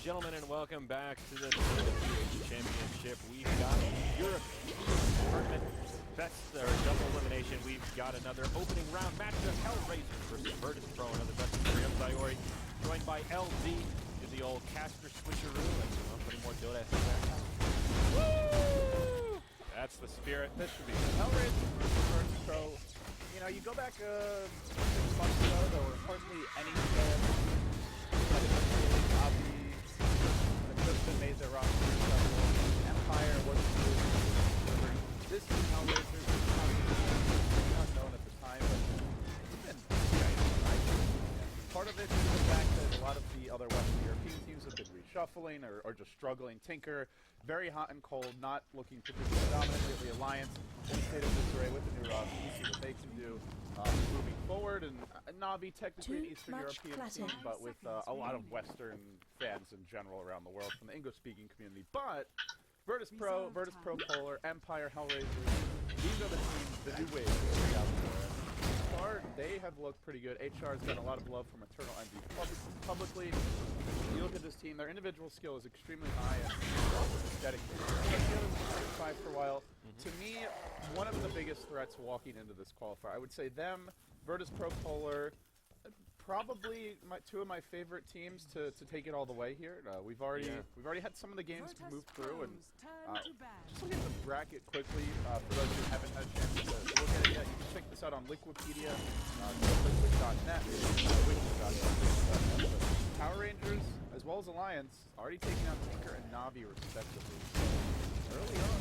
gentlemen, and welcome back to the PH Championship. We've got European tournament best or double elimination. We've got another opening round match of Hellraisers versus Virtus Pro, another best of three. I'm Sayori, joined by LZ, do the old caster switcheroo, and putting more Dota there. Woo! That's the spirit. This should be Hellraisers versus Virtus Pro. You know, you go back 6 months ago, there were hardly any players that Clifton made their roster. Empire wasn't really. This is Hellraisers is not known at the time, but it's been part of it is the fact that a lot of the other Western European teams have been reshuffling or just struggling. Tinker, very hot and cold, not looking particularly dominant. The Alliance in a state of disarray with the new roster. You see what they can do moving forward. And Navi, technically an Eastern European team, but with a lot of Western fans in general around the world from the English-speaking community. But Virtus Pro, Polar, Empire, Hellraisers, these are the teams, the new wave out there. Far, they have looked pretty good. HR has gotten a lot of love from Eternal Envy publicly. You look at this team, their individual skill is extremely high and also just dedicated. Five for a while. To me, one of the biggest threats walking into this qualifier, I would say them, Virtus Pro, Polar, probably two of my favorite teams to take it all the way here. We've already had some of the games to move through, and just look at the bracket quickly. For those who haven't had a chance to look at it yet, you can check this out on Liquipedia, liquid.net, wiki.net. Power Rangers, as well as Alliance, already taking out Tinker and Navi respectively. Early on,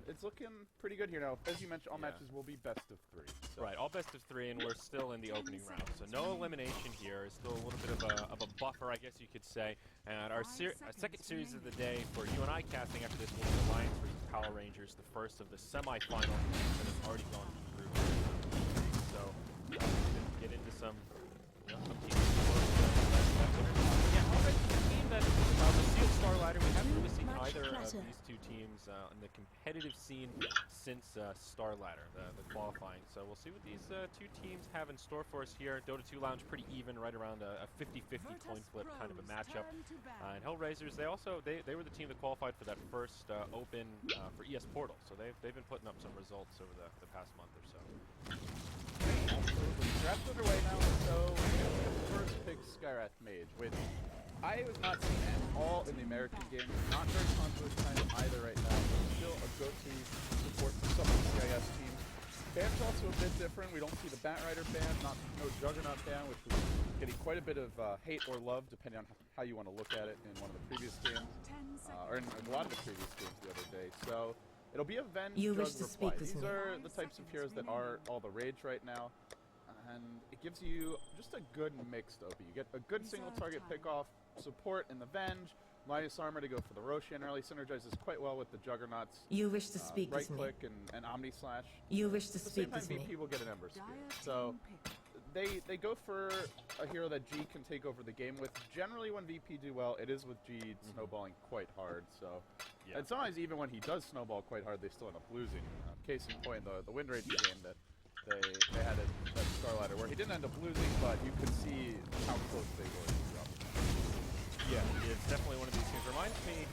it's looking pretty good here now. As you mentioned, all matches will be best of 3. So. Right, all best of 3, and we're still in the opening round. So no elimination here. Still a little bit of a buffer, I guess you could say. And our second series of the day for you and I casting after this will be Alliance versus Power Rangers, the first of the semifinal that has already gone through. So get into some teams. Yeah, all right, team that the Sealed Star Ladder. We haven't really seen either of these two teams in the competitive scene since Star Ladder, the qualifying. So we'll see what these two teams have in store for us here. Dota 2 Lounge pretty even, right around a 50-50 coin flip kind of a matchup. And Hellraisers, they were the team that qualified for that first open for ES Portal. So they've been putting up some results over the past month or so. Absolutely. Draft underway now, so first pick Skyrath Mage, which I was not seeing at all in the American game. Not very confident kind of either right now, but still a go-to support for some of the CIS teams. Ban's also a bit different. We don't see the Batrider ban, no Juggernaut ban, which was getting quite a bit of hate or love, depending on how you want to look at it in one of the previous games, or in a lot of the previous games the other day. So it'll be a Ven Jug reply. These are the types of heroes that are all the rage right now. And it gives you just a good mixed OP. You get a good single target pick-off support in the Venge, Midas Armor to go for the Roshan early, synergizes quite well with the Juggernauts. You wish to speak right with me. click and Omni Slash. You wish to speak At the with same me. time, VP will get an Ember Spirit. So they go for a hero that G can take over the game with. Generally, when VP do well, it is with G snowballing quite hard. So and sometimes even when he does snowball quite hard, they still end up losing. Case in point, the Wind Ranger game that they had at Star Ladder, where he didn't end up losing, but you could see how close they were to drop. Yeah, it's definitely one of these things. Reminds me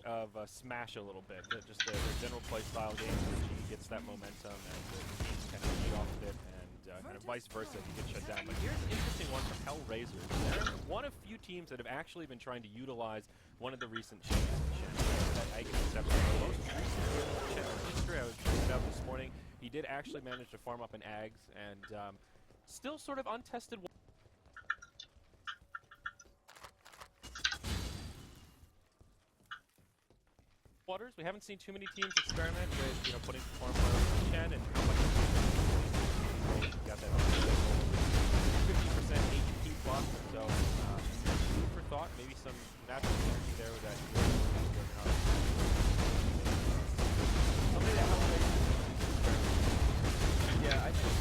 of Smash a little bit. Just the general play style game where he gets that momentum and the teams kind of feed off of it, and kind of vice versa, he gets shut down. But here's an interesting one from Hellraisers. They're one of few teams that have actually been trying to utilize one of the recent changes that I guess most recent history. I was checking it out this morning. He did actually manage to farm up an Ags, and still sort of untested waters. We haven't seen too many teams experiment with, putting farm on Shen and how much got that 50% HP block. So food for thought, maybe some natural synergy there with that. Yeah, I think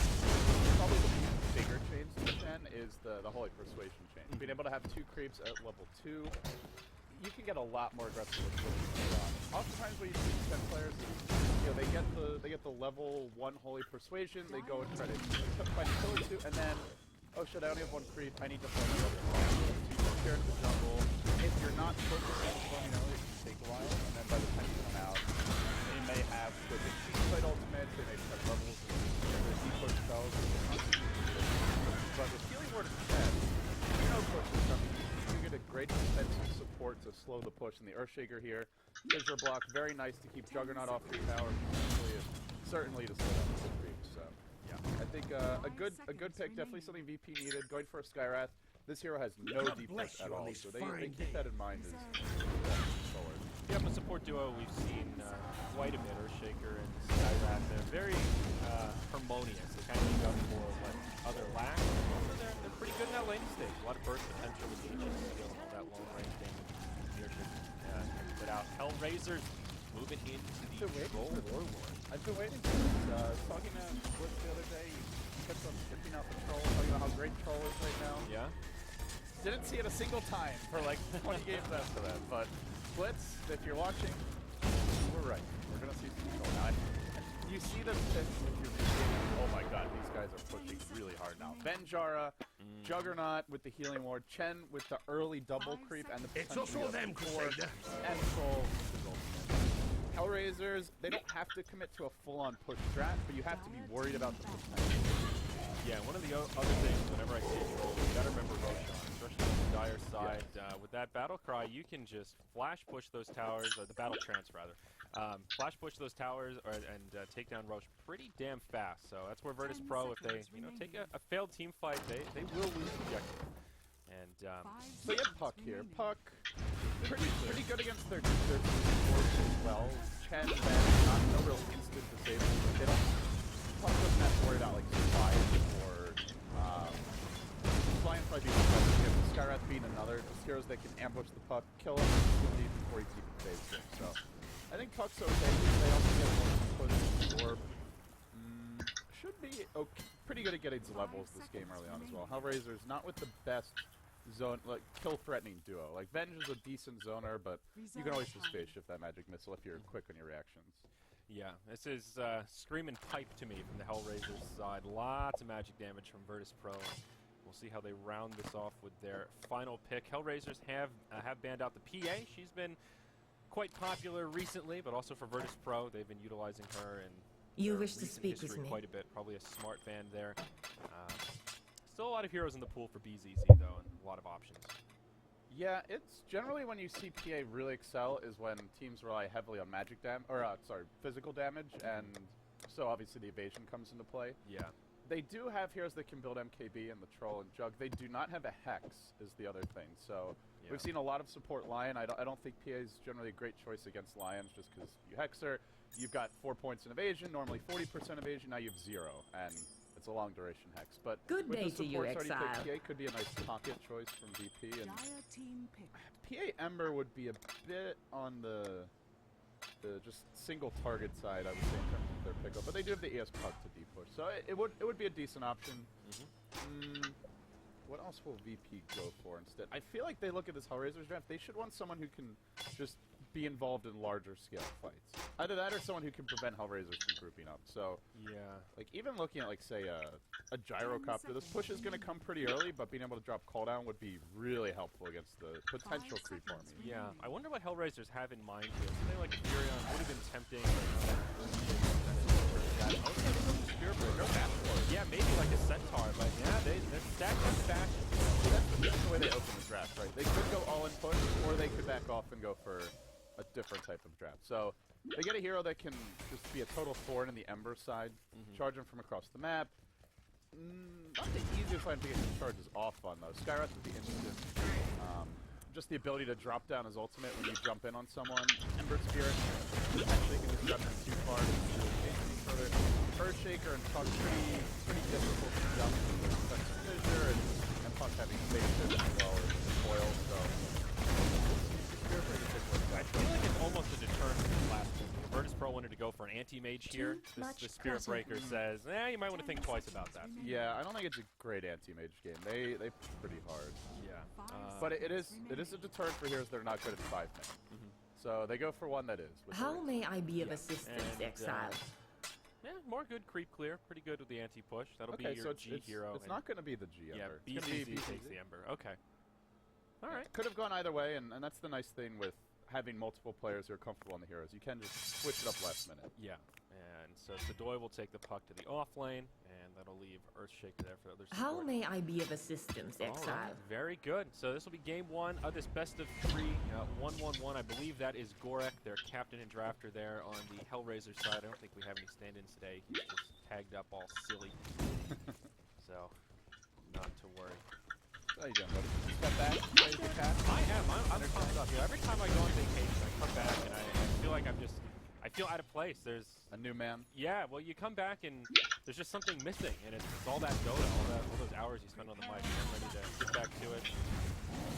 probably the bigger change to Shen is the Holy Persuasion chain. Being able to have 2 creeps at level 2. you can get a lot more aggressive with switches. Oftentimes when you see 10 players, you know, they get the level 1 Holy Persuasion, they go and try to find a kill or two, and then, oh shit, I only have 1 creep, I need to find another. So you just care into the jungle. If you're not focusing on storming early, it can take a while, and then by the time you come out, they may have quick fight ultimates, they may have levels and their deep spells. But with healing ward instead, you know push is coming. You get a great defensive support to slow the push in the Earthshaker here. Fissure block, very nice to keep Juggernaut off your tower, certainly to slow down the creep. So yeah, I think a good pick, definitely something VP needed. Going for a Skywrath. This hero has no defense at all, so they keep that in mind as forward. Yeah, from the support duo, we've seen quite a bit. Earthshaker and Skywrath. They're very harmonious. They kind of make up for what other lack. Also, they're pretty good in that laning stage. A lot of burst potential with Aegis skill and all that long range damage. The Earthshaker put out. Hellraisers moving into the Troll Warlord. I've been waiting for this. Talking to Blitz the other day, he kept on skipping out the Troll, talking about how great Troll is right now. Yeah. Didn't see it a single time for like 20 games after that, but Blitz, if you're watching, we're right. We're gonna see some Troll now. You see them pick if you're oh my god, these guys are pushing really hard now. Benjara, Juggernaut with the healing ward, Chen with the early double creep and the potential It's also them, Crusader. and Troll is ultimate. Hellraisers, they don't have to commit to a full-on push strat, but you have to be worried about the potential. Yeah, one of the other things, whenever I see Troll, you gotta remember Roshan, especially on the Dire side. Yes. With that battle cry, you can just flash push those towers, or the battle trance rather. Flash push those towers and take down Roche pretty damn fast. So that's where Virtus Pro, if they take a failed team fight, they will lose objective. And So you have Puck here. Puck, pretty good against their supports as well. Chen, Ben, no real instant disable. They don't. Puck doesn't have to worry about like Survive or Fly and probably be the Skywrath being another. Just heroes that can ambush the Puck, kill him instantly before he even saves him. So I think Puck's okay. They also get more push orb. Should be okay, pretty good at getting to levels this game early on as well. Hellraiser's not with the best zone, like kill-threatening duo. Like Venge is a decent zoner, but you can always just phase shift that magic missile if you're quick on your reactions. yeah, this is screaming pipe to me from the Hellraisers side. Lots of magic damage from Virtus Pro. We'll see how they round this off with their final pick. Hellraisers have banned out the PA. She's been quite popular recently, but also for Virtus Pro, they've been utilizing her in You their wish to recent speak with history me. quite a bit. Probably a smart ban there. Still a lot of heroes in the pool for BZZ though, and a lot of options. Yeah, it's generally when you see PA really excel is when teams rely heavily on magic physical damage, and so obviously the evasion comes into play. Yeah. They do have heroes that can build MKB and the Troll and Jug. They do not have a Hex, is the other thing. So Yeah. we've seen a lot of support Lion. I don't think PA is generally a great choice against Lions just because you Hex her. You've got 4 points in evasion, normally 40% evasion, now you have 0, and it's a long duration Hex. But Good with day the to you, support starting Exile. pick, PA could be a nice pocket choice from VP. And Dire team pick. PA Ember would be a bit on the just single target side, I would say, in terms of their pickup. But they do have the ES Puck to deep push, so it would be a decent option. What else will VP go for instead? I feel like they look at this Hellraisers draft. They should want someone who can just be involved in larger scale fights. Either that or someone who can prevent Hellraisers from grouping up. So, Yeah. like even looking at like say a Gyrocopter, this push is going to come pretty early, but being able to drop cooldown would be really helpful against the potential creep army. Yeah, I wonder what Hellraisers have in mind here. Something like Furion would have been tempting. Yeah, maybe like a Centaur, but yeah, they're stacked up fashion. That's the way they open the draft, right? They could go all in push, or they could back off and go for a different type of draft. So they get a hero that can just be a total thorn in the Ember side, charge him from across the map. Not the easiest line to get his charges off on though. Skywrath would be instant. Just the ability to drop down his ultimate when you jump in on someone. Ember Spirit actually can just jump in too far to any further. Earthshaker and Puck pretty difficult to jump with Defensive Fissure and Puck having spaceship as well as foil, so Spirit pretty good. I feel like it's almost a deterrent from the last one. Virtus Pro wanted to go for an anti-mage here. Too much The Spirit pressure. Breaker says, you might want to think twice about that. Yeah, I don't think it's a great anti-mage game. They push pretty hard. Yeah. But it is a deterrent for heroes that are not good at 5-man. So they go for one that is. with How the- may I be of Yeah. assistance, And, Exile? Yeah, more good creep clear. Pretty good with the anti-push. That'll Okay, be so your it's, G hero. it's and- not going to be the G Yeah, Ember. It's gonna be BCZ takes the Ember. Okay. All right. Could have gone either way, and that's the nice thing with having multiple players who are comfortable on the heroes. You can just switch it up last minute. Yeah. And so Sadoy will take the puck to the off lane, and that'll leave Earthshake there for the other How support. may I be of assistance, All right, Exile? very good. So this will be game one of this best of three, 1-1-1. I believe that is Gorek, their captain and drafter there on the Hellraiser side. I don't think we have any stand-ins today. He's just tagged up all silly. So, not to worry. How you doing, buddy? Step back, ready to cast? I am. I'm pumped up. Every time I go on vacation, I come back and I feel like I feel out of place. There's A new man. Yeah, well, you come back and there's just something missing, and it's all that Dota, all those hours you spend on the mic. I'm ready to get back to it,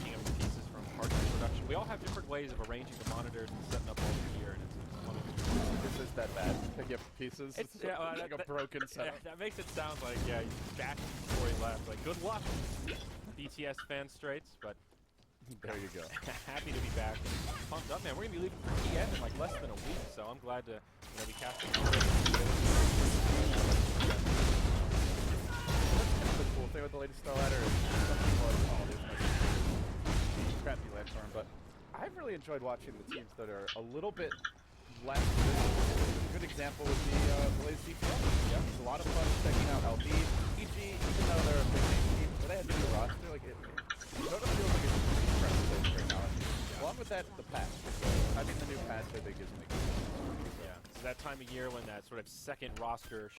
picking up the pieces from parts of production. We all have different ways of arranging the monitors and setting up all the gear, and it's one of the This is that bad. Pick up pieces. It's like a broken setup. that makes it sound like, yeah, he bashed before he left. Like, good luck, BTS fan straights, but There you go. happy to be back and pumped up, man. We're gonna be leaving for TN in like less than a week, so I'm glad to be casting. That's kind of the cool thing with the latest Star Ladder is some people are, oh, there's no crappy Landstorm, but I've really enjoyed watching the teams that are a little bit less visible. A good example would be the latest CPL. Yeah, it's a lot of fun checking out LD, EG, even though they're a big name team, but they had a new roster. Like Dota feels like it's pretty impressive right now. Along with that, the patch. Having the new patch, I think, is making Yeah, it's that time of year when that sort of second roster